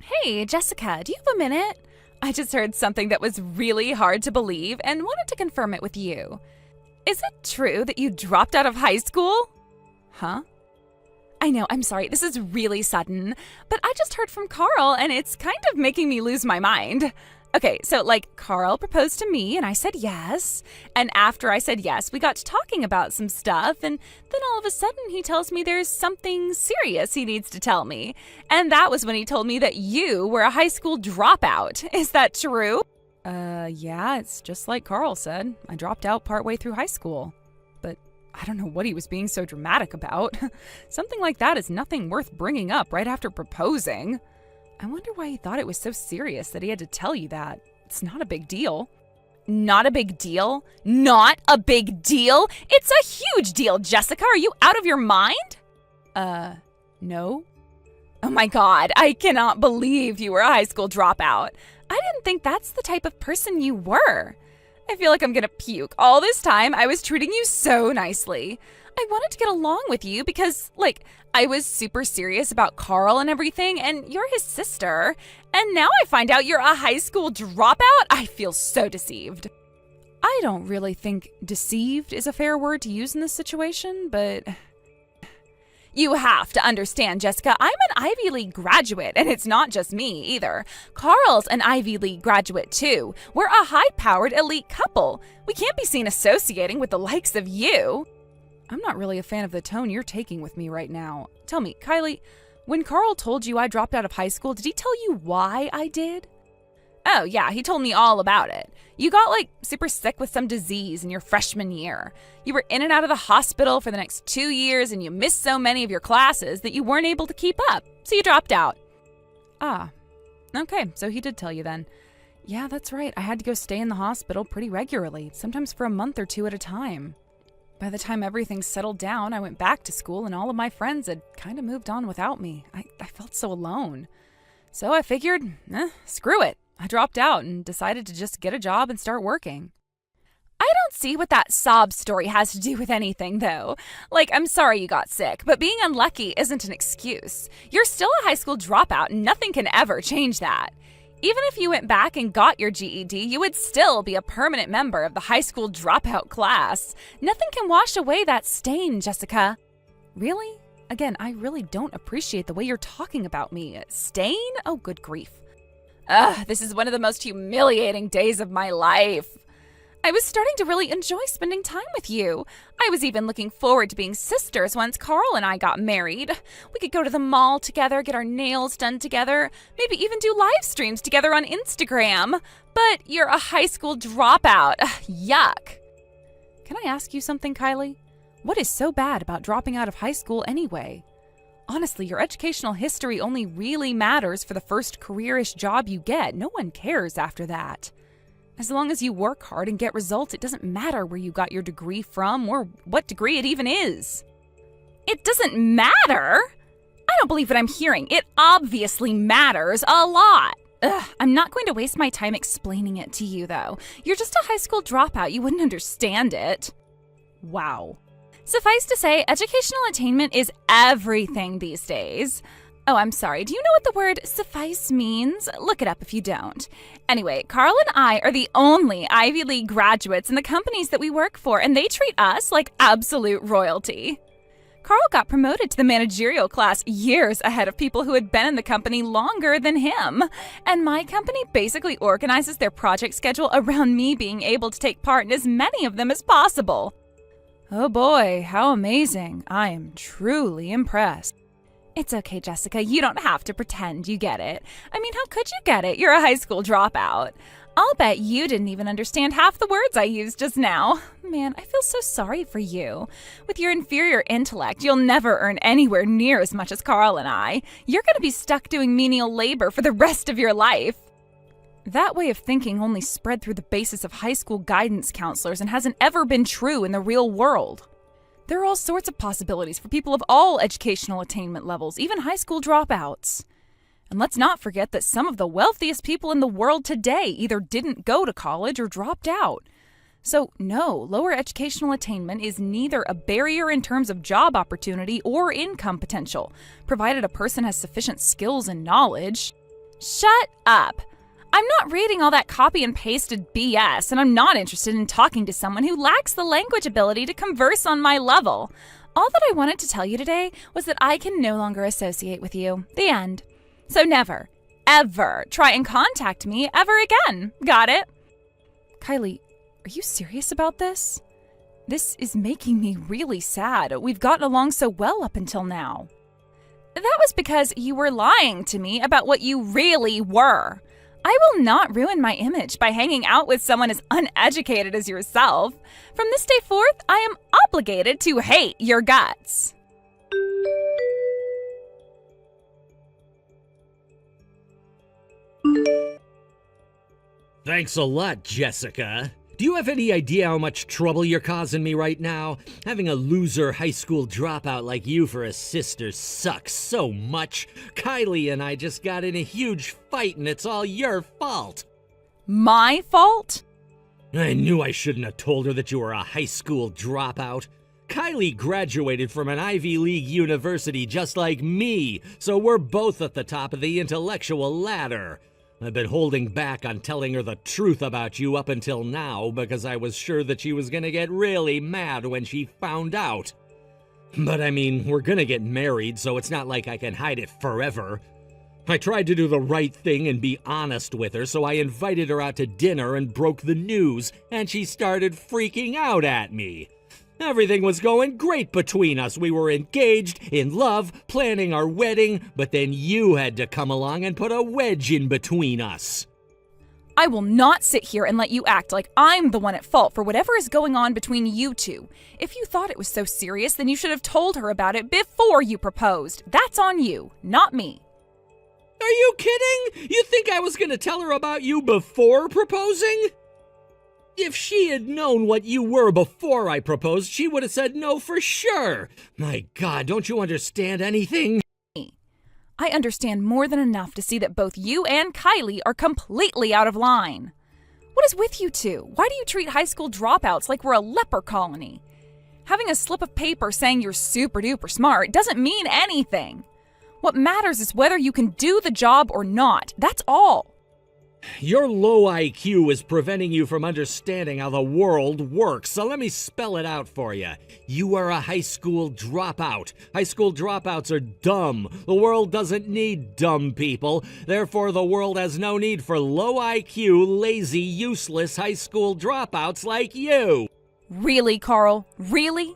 Hey, Jessica, do you have a minute? I just heard something that was really hard to believe and wanted to confirm it with you. Is it true that you dropped out of high school? Huh? I know, I'm sorry, this is really sudden, but I just heard from Carl and it's kind of making me lose my mind. Okay, so Carl proposed to me and I said yes. And after I said yes, we got to talking about some stuff. And then all of a sudden he tells me there's something serious he needs to tell me. And that was when he told me that you were a high school dropout. Is that true? Yeah, it's just like Carl said. I dropped out partway through high school. But I don't know what he was being so dramatic about. Something like that is nothing worth bringing up right after proposing. I wonder why he thought it was so serious that he had to tell you that. It's not a big deal. Not a big deal? Not a big deal? It's a huge deal, Jessica. Are you out of your mind? No. Oh my God, I cannot believe you were a high school dropout. I didn't think that's the type of person you were. I feel like I'm gonna puke. All this time, I was treating you so nicely. I wanted to get along with you because, I was super serious about Carl and everything, and you're his sister. And now I find out you're a high school dropout? I feel so deceived. I don't really think deceived is a fair word to use in this situation, but you have to understand, Jessica, I'm an Ivy League graduate, and it's not just me either. Carl's an Ivy League graduate too. We're a high-powered elite couple. We can't be seen associating with the likes of you. I'm not really a fan of the tone you're taking with me right now. Tell me, Kylie, when Carl told you I dropped out of high school, did he tell you why I did? Oh, yeah, he told me all about it. You got, super sick with some disease in your freshman year. You were in and out of the hospital for the next 2 years, and you missed so many of your classes that you weren't able to keep up, so you dropped out. Ah, okay, so he did tell you then. Yeah, that's right. I had to go stay in the hospital pretty regularly, sometimes for a month or two at a time. By the time everything settled down, I went back to school and all of my friends had kind of moved on without me. I felt so alone. So I figured, screw it. I dropped out and decided to just get a job and start working. I don't see what that sob story has to do with anything, though. I'm sorry you got sick, but being unlucky isn't an excuse. You're still a high school dropout and nothing can ever change that. Even if you went back and got your GED, you would still be a permanent member of the high school dropout class. Nothing can wash away that stain, Jessica. Really? Again, I really don't appreciate the way you're talking about me. Stain? Oh, good grief. This is one of the most humiliating days of my life. I was starting to really enjoy spending time with you. I was even looking forward to being sisters once Carl and I got married. We could go to the mall together, get our nails done together, maybe even do live streams together on Instagram. But you're a high school dropout. Yuck. Can I ask you something, Kylie? What is so bad about dropping out of high school anyway? Honestly, your educational history only really matters for the first careerish job you get. No one cares after that. As long as you work hard and get results, it doesn't matter where you got your degree from or what degree it even is. It doesn't matter? I don't believe what I'm hearing. It obviously matters a lot. I'm not going to waste my time explaining it to you, though. You're just a high school dropout. You wouldn't understand it. Wow. Suffice to say, educational attainment is everything these days. Oh, I'm sorry. Do you know what the word suffice means? Look it up if you don't. Anyway, Carl and I are the only Ivy League graduates in the companies that we work for, and they treat us like absolute royalty. Carl got promoted to the managerial class years ahead of people who had been in the company longer than him. And my company basically organizes their project schedule around me being able to take part in as many of them as possible. Oh boy, how amazing. I am truly impressed. It's okay, Jessica. You don't have to pretend you get it. I mean, how could you get it? You're a high school dropout. I'll bet you didn't even understand half the words I used just now. Man, I feel so sorry for you. With your inferior intellect, you'll never earn anywhere near as much as Carl and I. You're going to be stuck doing menial labor for the rest of your life. That way of thinking only spread through the basis of high school guidance counselors and hasn't ever been true in the real world. There are all sorts of possibilities for people of all educational attainment levels, even high school dropouts. And let's not forget that some of the wealthiest people in the world today either didn't go to college or dropped out. So, no, lower educational attainment is neither a barrier in terms of job opportunity or income potential, provided a person has sufficient skills and knowledge. Shut up! I'm not reading all that copy and pasted BS, and I'm not interested in talking to someone who lacks the language ability to converse on my level. All that I wanted to tell you today was that I can no longer associate with you. The end. So never, ever try and contact me ever again. Got it? Kylie, are you serious about this? This is making me really sad. We've gotten along so well up until now. That was because you were lying to me about what you really were. I will not ruin my image by hanging out with someone as uneducated as yourself. From this day forth, I am obligated to hate your guts. Thanks a lot, Jessica. Do you have any idea how much trouble you're causing me right now? Having a loser high school dropout like you for a sister sucks so much. Kylie and I just got in a huge fight and it's all your fault. My fault? I knew I shouldn't have told her that you were a high school dropout. Kylie graduated from an Ivy League university just like me, so we're both at the top of the intellectual ladder. I've been holding back on telling her the truth about you up until now because I was sure that she was gonna get really mad when she found out. But I mean, we're gonna get married, so it's not like I can hide it forever. I tried to do the right thing and be honest with her, so I invited her out to dinner and broke the news, and she started freaking out at me. Everything was going great between us. We were engaged, in love, planning our wedding, but then you had to come along and put a wedge in between us. I will not sit here and let you act like I'm the one at fault for whatever is going on between you two. If you thought it was so serious, then you should have told her about it before you proposed. That's on you, not me. Are you kidding? You think I was going to tell her about you before proposing? If she had known what you were before I proposed, she would have said no for sure. My God, don't you understand anything? I understand more than enough to see that both you and Kylie are completely out of line. What is with you two? Why do you treat high school dropouts like we're a leper colony? Having a slip of paper saying you're super duper smart doesn't mean anything. What matters is whether you can do the job or not. That's all. Your low IQ is preventing you from understanding how the world works, so let me spell it out for you. You are a high school dropout. High school dropouts are dumb. The world doesn't need dumb people. Therefore, the world has no need for low IQ, lazy, useless high school dropouts like you. Really, Carl? Really?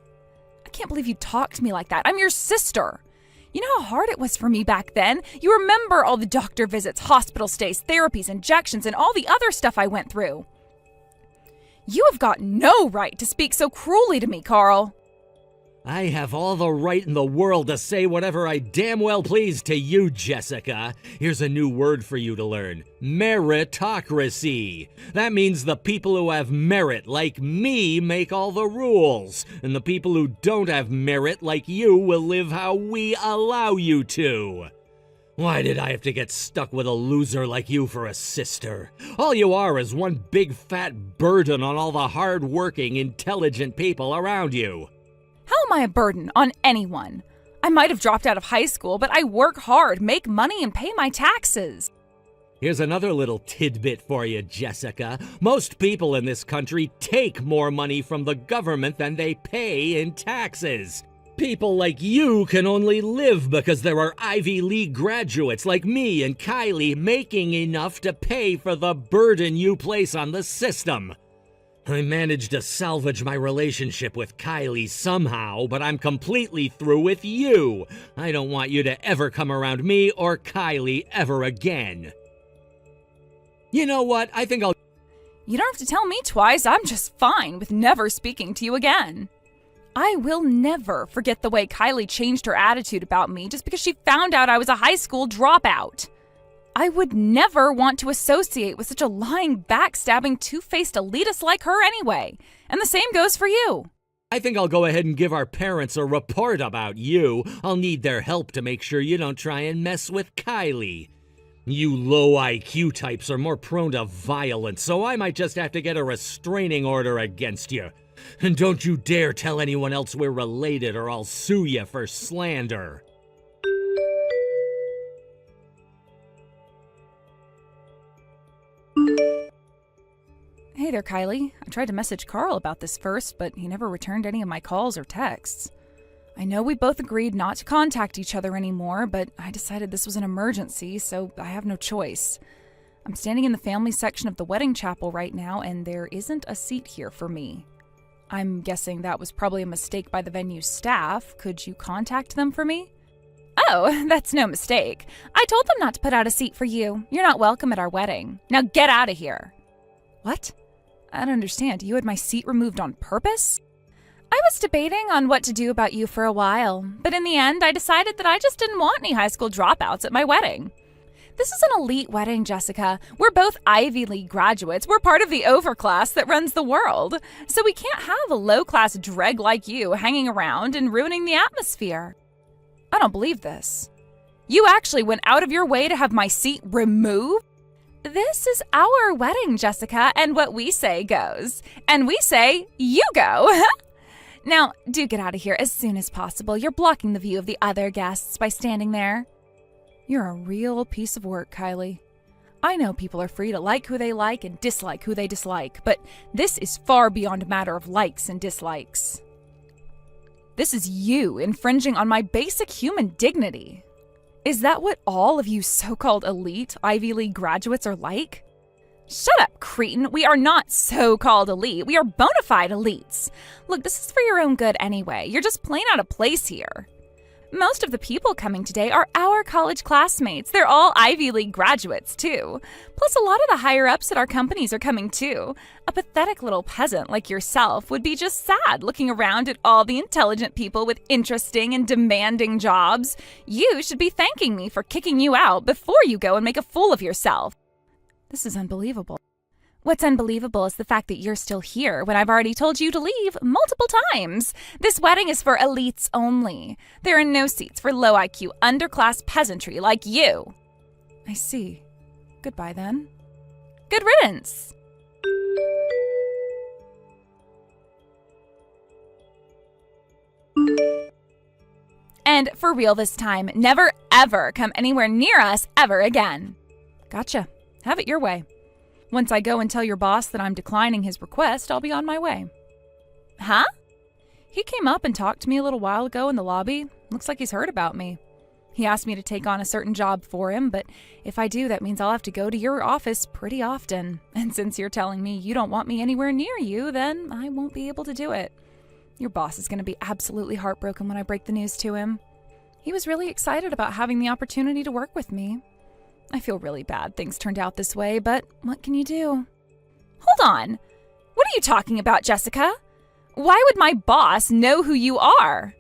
I can't believe you talked to me like that. I'm your sister. You know how hard it was for me back then? You remember all the doctor visits, hospital stays, therapies, injections, and all the other stuff I went through. You have got no right to speak so cruelly to me, Carl. I have all the right in the world to say whatever I damn well please to you, Jessica. Here's a new word for you to learn. Meritocracy. That means the people who have merit, like me, make all the rules. And the people who don't have merit, like you, will live how we allow you to. Why did I have to get stuck with a loser like you for a sister? All you are is one big fat burden on all the hard-working, intelligent people around you. How am I a burden on anyone? I might have dropped out of high school, but I work hard, make money, and pay my taxes. Here's another little tidbit for you, Jessica. Most people in this country take more money from the government than they pay in taxes. People like you can only live because there are Ivy League graduates like me and Kylie making enough to pay for the burden you place on the system. I managed to salvage my relationship with Kylie somehow, but I'm completely through with you. I don't want you to ever come around me or Kylie ever again. You know what? I think I'll... You don't have to tell me twice. I'm just fine with never speaking to you again. I will never forget the way Kylie changed her attitude about me just because she found out I was a high school dropout. I would never want to associate with such a lying, backstabbing, two-faced elitist like her anyway. And the same goes for you. I think I'll go ahead and give our parents a report about you. I'll need their help to make sure you don't try and mess with Kylie. You low IQ types are more prone to violence, so I might just have to get a restraining order against you. And don't you dare tell anyone else we're related or I'll sue you for slander. Hey there, Kylie. I tried to message Carl about this first, but he never returned any of my calls or texts. I know we both agreed not to contact each other anymore, but I decided this was an emergency, so I have no choice. I'm standing in the family section of the wedding chapel right now, and there isn't a seat here for me. I'm guessing that was probably a mistake by the venue's staff. Could you contact them for me? Oh, that's no mistake. I told them not to put out a seat for you. You're not welcome at our wedding. Now get out of here. What? I don't understand. You had my seat removed on purpose? I was debating on what to do about you for a while, but in the end, I decided that I just didn't want any high school dropouts at my wedding. This is an elite wedding, Jessica. We're both Ivy League graduates. We're part of the overclass that runs the world. So we can't have a low-class dreg like you hanging around and ruining the atmosphere. I don't believe this. You actually went out of your way to have my seat removed? This is our wedding, Jessica, and what we say goes. And we say, you go. Now, do get out of here as soon as possible. You're blocking the view of the other guests by standing there. You're a real piece of work, Kylie. I know people are free to like who they like and dislike who they dislike, but this is far beyond a matter of likes and dislikes. This is you infringing on my basic human dignity. Is that what all of you so-called elite Ivy League graduates are like? Shut up, cretin. We are not so-called elite. We are bona fide elites. Look, this is for your own good anyway. You're just plain out of place here. Most of the people coming today are our college classmates. They're all Ivy League graduates, too. Plus, a lot of the higher-ups at our companies are coming, too. A pathetic little peasant like yourself would be just sad looking around at all the intelligent people with interesting and demanding jobs. You should be thanking me for kicking you out before you go and make a fool of yourself. This is unbelievable. What's unbelievable is the fact that you're still here when I've already told you to leave multiple times. This wedding is for elites only. There are no seats for low IQ, underclass peasantry like you. I see. Goodbye then. Good riddance. And for real this time, never ever come anywhere near us ever again. Gotcha. Have it your way. Once I go and tell your boss that I'm declining his request, I'll be on my way. Huh? He came up and talked to me a little while ago in the lobby. Looks like he's heard about me. He asked me to take on a certain job for him, but if I do, that means I'll have to go to your office pretty often. And since you're telling me you don't want me anywhere near you, then I won't be able to do it. Your boss is going to be absolutely heartbroken when I break the news to him. He was really excited about having the opportunity to work with me. I feel really bad things turned out this way, but what can you do? Hold on. What are you talking about, Jessica? Why would my boss know who you are?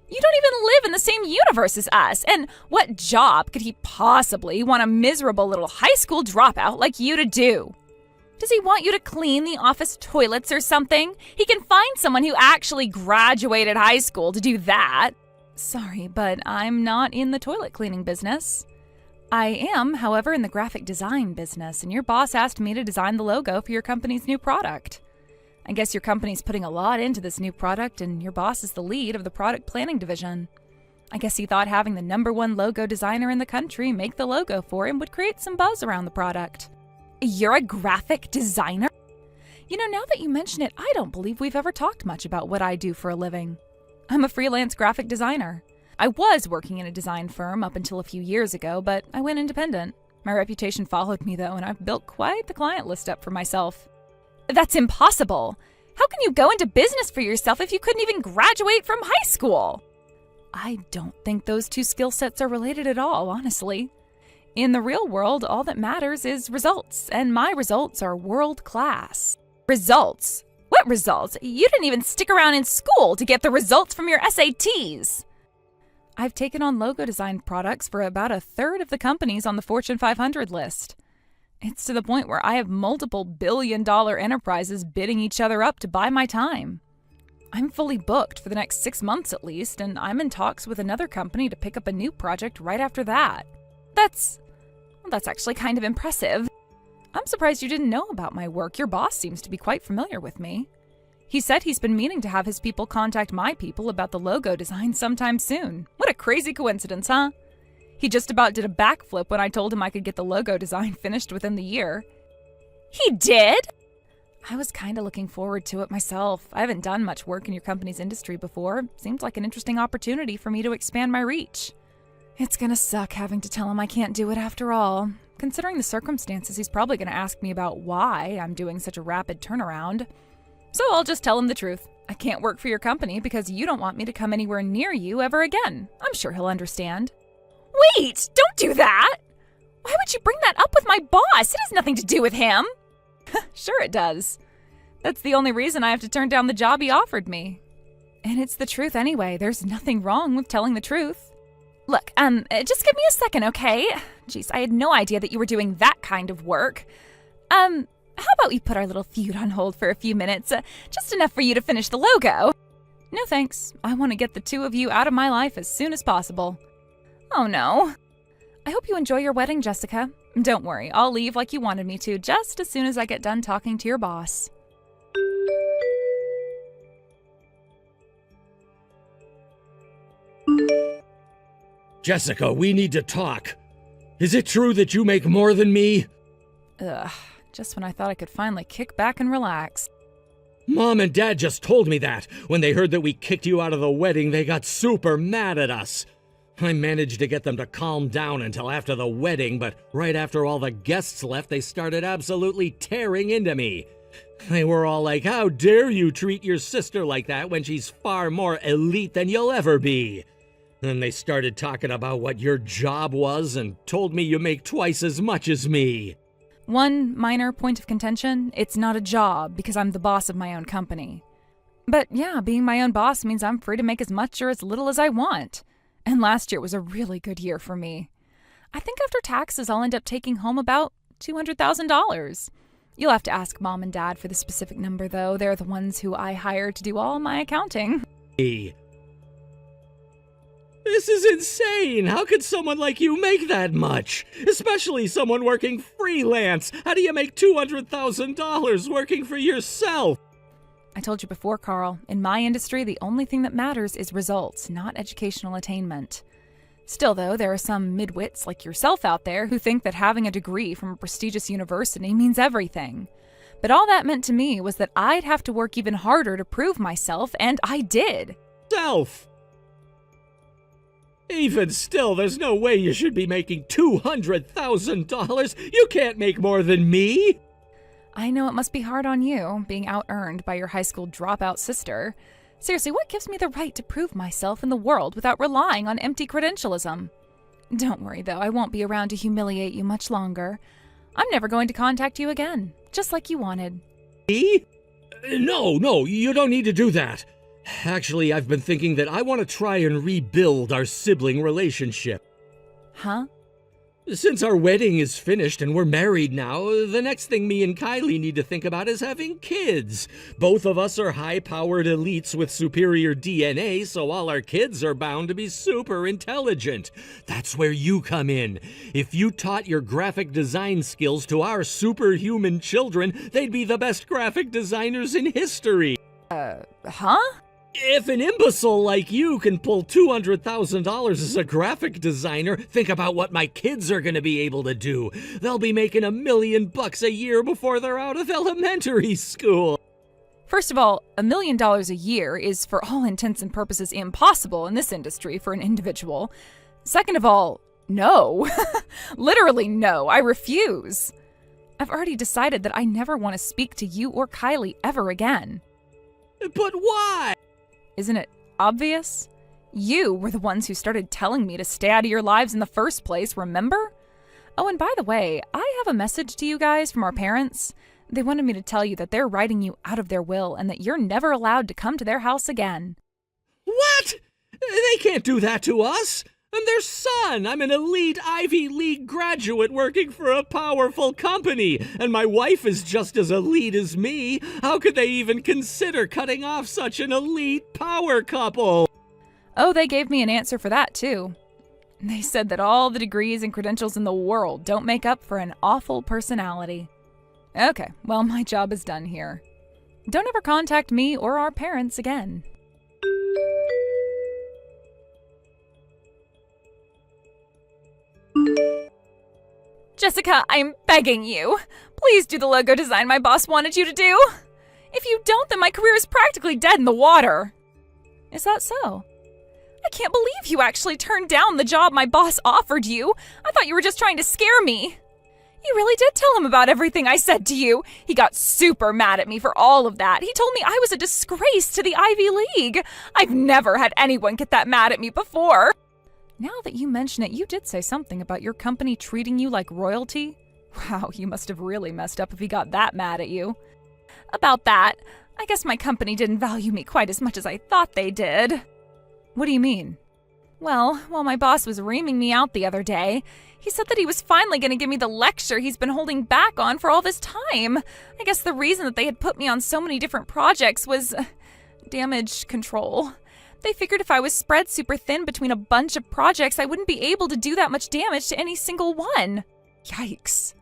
You don't even live in the same universe as us, and what job could he possibly want a miserable little high school dropout like you to do? Does he want you to clean the office toilets or something? He can find someone who actually graduated high school to do that. Sorry, but I'm not in the toilet cleaning business. I am, however, in the graphic design business, and your boss asked me to design the logo for your company's new product. I guess your company's putting a lot into this new product, and your boss is the lead of the product planning division. I guess he thought having the #1 logo designer in the country make the logo for him would create some buzz around the product. You're a graphic designer? You know, now that you mention it, I don't believe we've ever talked much about what I do for a living. I'm a freelance graphic designer. I was working in a design firm up until a few years ago, but I went independent. My reputation followed me, though, and I've built quite the client list up for myself. That's impossible. How can you go into business for yourself if you couldn't even graduate from high school? I don't think those two skill sets are related at all, honestly. In the real world, all that matters is results, and my results are world class. Results? What results? You didn't even stick around in school to get the results from your SATs. I've taken on logo design products for about a third of the companies on the Fortune 500 list. It's to the point where I have multiple billion-dollar enterprises bidding each other up to buy my time. I'm fully booked for the next 6 months at least, and I'm in talks with another company to pick up a new project right after that. That's Well, that's actually kind of impressive. I'm surprised you didn't know about my work. Your boss seems to be quite familiar with me. He said he's been meaning to have his people contact my people about the logo design sometime soon. What a crazy coincidence, huh? He just about did a backflip when I told him I could get the logo design finished within the year. He did? I was kind of looking forward to it myself. I haven't done much work in your company's industry before. Seems like an interesting opportunity for me to expand my reach. It's gonna suck having to tell him I can't do it after all. Considering the circumstances, he's probably gonna ask me about why I'm doing such a rapid turnaround. So I'll just tell him the truth. I can't work for your company because you don't want me to come anywhere near you ever again. I'm sure he'll understand. Wait! Don't do that! Why would you bring that up with my boss? It has nothing to do with him. Sure it does. That's the only reason I have to turn down the job he offered me. And it's the truth anyway. There's nothing wrong with telling the truth. Look, just give me a second, okay? Jeez, I had no idea that you were doing that kind of work. How about we put our little feud on hold for a few minutes? Just enough for you to finish the logo. No thanks. I want to get the two of you out of my life as soon as possible. Oh no. I hope you enjoy your wedding, Jessica. Don't worry, I'll leave like you wanted me to just as soon as I get done talking to your boss. Jessica, we need to talk. Is it true that you make more than me? Ugh, just when I thought I could finally kick back and relax. Mom and Dad just told me that. When they heard that we kicked you out of the wedding, they got super mad at us. I managed to get them to calm down until after the wedding, but right after all the guests left, they started absolutely tearing into me. They were all like, "How dare you treat your sister like that when she's far more elite than you'll ever be?" Then they started talking about what your job was and told me you make twice as much as me. One minor point of contention, it's not a job because I'm the boss of my own company. But yeah, being my own boss means I'm free to make as much or as little as I want. And last year was a really good year for me. I think after taxes, I'll end up taking home about $200,000. You'll have to ask Mom and Dad for the specific number, though. They're the ones who I hired to do all my accounting. This is insane! How could someone like you make that much? Especially someone working freelance! How do you make $200,000 working for yourself? I told you before, Carl, in my industry, the only thing that matters is results, not educational attainment. Still, though, there are some midwits like yourself out there who think that having a degree from a prestigious university means everything. But all that meant to me was that I'd have to work even harder to prove myself, and I did. Self! Even still, there's no way you should be making $200,000. You can't make more than me. I know it must be hard on you, being out-earned by your high school dropout sister. Seriously, what gives me the right to prove myself in the world without relying on empty credentialism? Don't worry, though, I won't be around to humiliate you much longer. I'm never going to contact you again, just like you wanted. Me? No, you don't need to do that. Actually, I've been thinking that I want to try and rebuild our sibling relationship. Huh? Since our wedding is finished and we're married now, the next thing me and Kylie need to think about is having kids. Both of us are high-powered elites with superior DNA, so all our kids are bound to be super intelligent. That's where you come in. If you taught your graphic design skills to our superhuman children, they'd be the best graphic designers in history. Huh? If an imbecile like you can pull $200,000 as a graphic designer, think about what my kids are going to be able to do. They'll be making $1 million a year before they're out of elementary school. First of all, $1 million a year is for all intents and purposes impossible in this industry for an individual. Second of all, no. Literally no, I refuse. I've already decided that I never want to speak to you or Kylie ever again. But why? Isn't it obvious? You were the ones who started telling me to stay out of your lives in the first place, remember? Oh, and by the way, I have a message to you guys from our parents. They wanted me to tell you that they're writing you out of their will and that you're never allowed to come to their house again. What? They can't do that to us. I'm their son. I'm an elite Ivy League graduate working for a powerful company, and my wife is just as elite as me. How could they even consider cutting off such an elite power couple? Oh, they gave me an answer for that, too. They said that all the degrees and credentials in the world don't make up for an awful personality. Okay, well, my job is done here. Don't ever contact me or our parents again. Jessica, I'm begging you. Please do the logo design my boss wanted you to do. If you don't, then my career is practically dead in the water. Is that so? I can't believe you actually turned down the job my boss offered you. I thought you were just trying to scare me. You really did tell him about everything I said to you. He got super mad at me for all of that. He told me I was a disgrace to the Ivy League. I've never had anyone get that mad at me before. Now that you mention it, you did say something about your company treating you like royalty. Wow, you must have really messed up if he got that mad at you. About that, I guess my company didn't value me quite as much as I thought they did. What do you mean? Well, while my boss was reaming me out the other day, he said that he was finally going to give me the lecture he's been holding back on for all this time. I guess the reason that they had put me on so many different projects was damage control. They figured if I was spread super thin between a bunch of projects, I wouldn't be able to do that much damage to any single one. Yikes.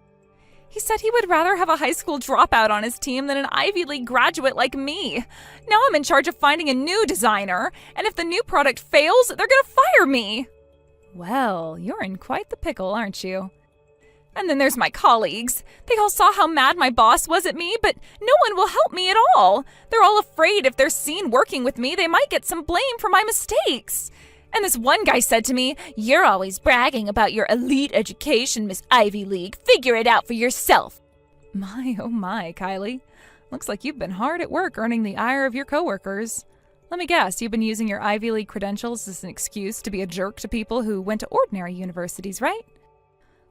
He said he would rather have a high school dropout on his team than an Ivy League graduate like me. Now I'm in charge of finding a new designer, and if the new product fails, they're gonna fire me. Well, you're in quite the pickle, aren't you? And then there's my colleagues. They all saw how mad my boss was at me, but no one will help me at all. They're all afraid if they're seen working with me, they might get some blame for my mistakes. And this one guy said to me, "You're always bragging about your elite education, Miss Ivy League. Figure it out for yourself." My, oh my, Kylie. Looks like you've been hard at work earning the ire of your coworkers. Let me guess, you've been using your Ivy League credentials as an excuse to be a jerk to people who went to ordinary universities, right?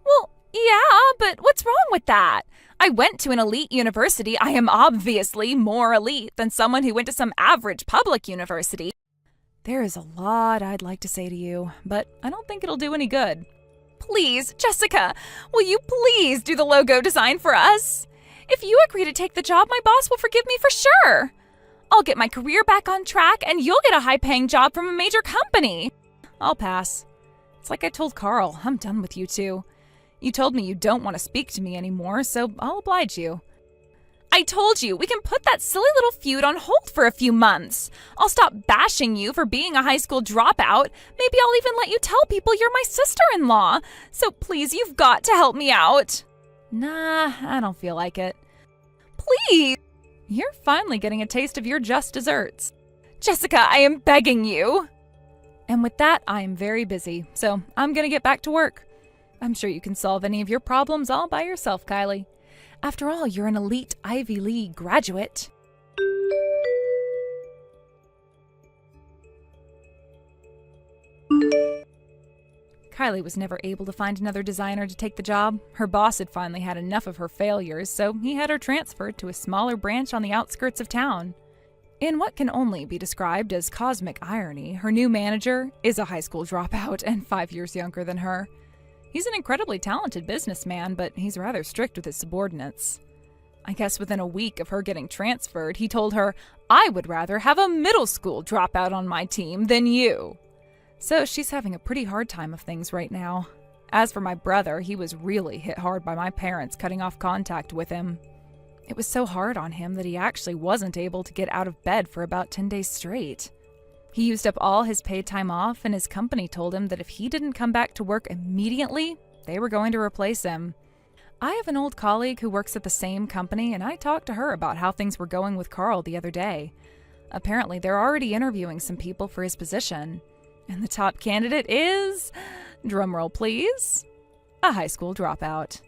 Well, yeah, but what's wrong with that? I went to an elite university. I am obviously more elite than someone who went to some average public university. There is a lot I'd like to say to you, but I don't think it'll do any good. Please, Jessica, will you please do the logo design for us? If you agree to take the job, my boss will forgive me for sure. I'll get my career back on track, and you'll get a high-paying job from a major company. I'll pass. It's like I told Carl, I'm done with you two. You told me you don't want to speak to me anymore, so I'll oblige you. I told you, we can put that silly little feud on hold for a few months. I'll stop bashing you for being a high school dropout. Maybe I'll even let you tell people you're my sister-in-law. So please, you've got to help me out. Nah, I don't feel like it. Please. You're finally getting a taste of your just desserts. Jessica, I am begging you. And with that, I am very busy, so I'm gonna get back to work. I'm sure you can solve any of your problems all by yourself, Kylie. After all, you're an elite Ivy League graduate. Kylie was never able to find another designer to take the job. Her boss had finally had enough of her failures, so he had her transferred to a smaller branch on the outskirts of town. In what can only be described as cosmic irony, her new manager is a high school dropout and 5 years younger than her. He's an incredibly talented businessman, but he's rather strict with his subordinates. I guess within a week of her getting transferred, he told her, "I would rather have a middle school dropout on my team than you." So she's having a pretty hard time of things right now. As for my brother, he was really hit hard by my parents cutting off contact with him. It was so hard on him that he actually wasn't able to get out of bed for about 10 days straight. He used up all his paid time off, and his company told him that if he didn't come back to work immediately, they were going to replace him. I have an old colleague who works at the same company, and I talked to her about how things were going with Carl the other day. Apparently, they're already interviewing some people for his position. And the top candidate is, drumroll please, a high school dropout.